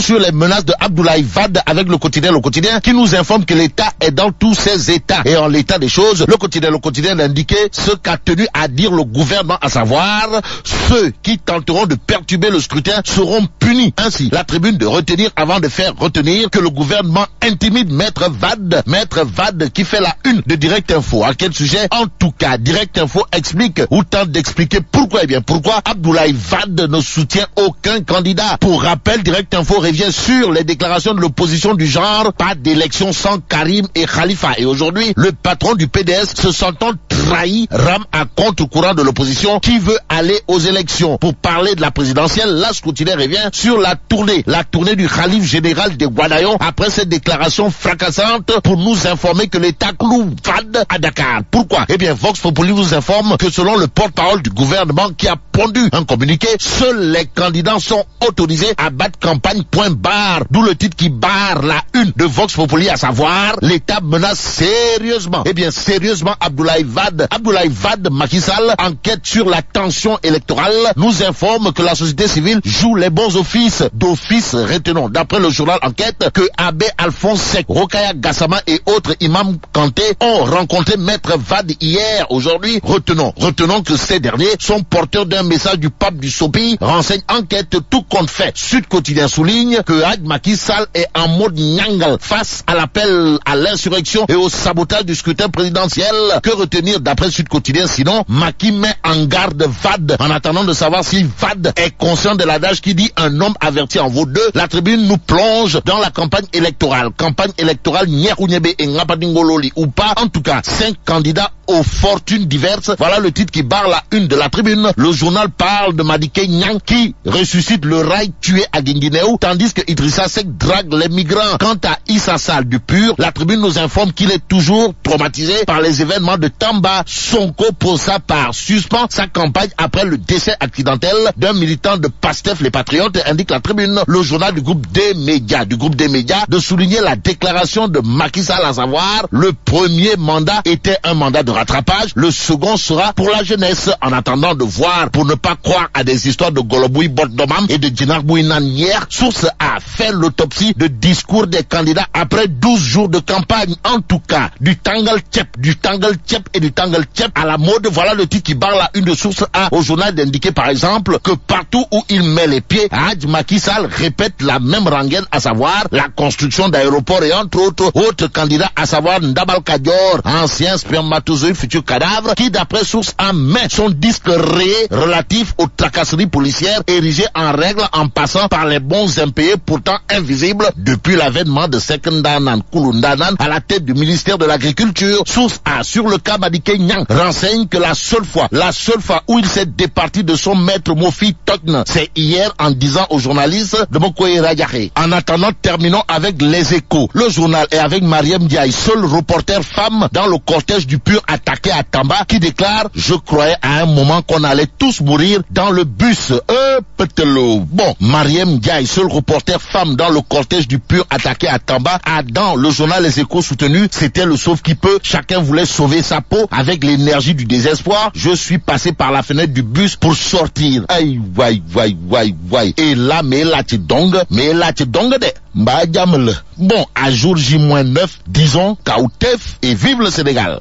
Toujours sur les menaces de Abdoulaye Wade avec le quotidien qui nous informe que l'État est dans tous ses états. Et en l'état des choses, le quotidien indiquait ce qu'a tenu à dire le gouvernement, à savoir ceux qui tenteront de perturber le scrutin seront punis. Ainsi, la tribune de retenir avant de faire retenir que le gouvernement intimide Maître Wade qui fait la une de Direct Info. À quel sujet? En tout cas, Direct Info explique ou tente d'expliquer pourquoi. Eh bien, pourquoi Abdoulaye Wade ne soutient aucun candidat. Pour rappel, Direct Info revient sur les déclarations de l'opposition du genre pas d'élection sans Karim et Khalifa. Et aujourd'hui, le patron du PDS se sentant trahi rame à contre-courant de l'opposition qui veut aller aux élections. Pour parler de la présidentielle, là, ce quotidien revient sur la tournée du Khalif général de Guadayon après cette déclaration fracassante pour nous informer que l'État cloue Wade à Dakar. Pourquoi? Eh bien, Vox Populi vous informe que selon le porte-parole du gouvernement qui a pondu un communiqué, seuls les candidats sont autorisés à battre campagne point barre. D'où le titre qui barre la une de Vox Populi, à savoir l'État menace sérieusement. Eh bien, sérieusement Abdoulaye Wade, Macky Sall, enquête sur la tension électorale, nous informe que la société civile joue les bons offices. D'office, retenons, d'après le journal Enquête, que Abbé Alphonse Seck, Rokaya Gassama et autres imams Kanté ont rencontré Maître Wade hier. Aujourd'hui, retenons que ces derniers sont porteurs d'un message du pape du Sopi, renseigne Enquête, tout compte fait. Sud Quotidien souligne que Macky Sall est en mode Nyangal face à l'appel à l'insurrection et au sabotage du scrutin présidentiel. Que retenir d'après Sud Quotidien? Sinon, Macky met en garde Wade en attendant de savoir si Wade est conscient de l'adage qui dit un homme averti en vaut deux. La tribune nous plonge dans la campagne électorale. Nyerounyebe et Ngapadingololi ou pas. En tout cas, 5 candidats aux fortunes diverses. Voilà le titre qui barre la une de la tribune. Le journal parle de Madické Niang qui ressuscite le rail tué à Guinguinéo, tandis que Idrissa Seck drague les migrants. Quant à Issa Sall du PUR, la tribune nous informe qu'il est toujours traumatisé par les événements de Tamba. Sonko, pour sa part, suspend sa campagne après le décès accidentel d'un militant de Pastef les Patriotes, indique la tribune. Le journal du groupe des médias, de souligner la déclaration de Macky Sall, à savoir le premier mandat était un mandat de rattrapage, le second sera pour la jeunesse. En attendant de voir, pour ne pas croire à des histoires de Goloboui Botdomam et de Djinar Bouinan hier, Source A fait l'autopsie de discours des candidats après 12 jours de campagne. En tout cas, du Tangal Tchep à la mode. Voilà le titre qui barre la une de Source A. Au journal d'indiquer par exemple que partout où il met les pieds, Macky Sall répète la même rengaine, à savoir la construction d'aéroports et entre autres candidats, à savoir Ndabal Kadior, ancien spermatozoïde futur cadavre, qui d'après Source A met son disque rayé relatif aux tracasseries policières érigées en règle en passant par les bons impayés pourtant invisibles depuis l'avènement de Sekendanan Kulundanan à la tête du ministère de l'Agriculture. Source A sur le cas Madické Niang renseigne que la seule fois où il s'est départi de son maître Mofi Tokne, c'est hier en disant aux journalistes de Mokoye Radiakhé. En attendant, terminons avec les Échos. Le journal est avec Mariam Ndiaye, seule reporter femme dans le cortège du PUR attaqué à Tamba, qui déclare: je croyais à un moment qu'on allait tous mourir dans le bus. Bon, Mariam Ndiaye, seule reporter femme dans le cortège du PUR attaqué à Tamba, a dans le journal Les Échos soutenu c'était le sauve qui peut. Chacun voulait sauver sa peau avec l'énergie du désespoir. Je suis passé par la fenêtre du bus pour sortir. Aïe, vai. Et là, mais là, tu dongue de. Bon, à jour J-9, disons, Kaoutef et vive le Sénégal.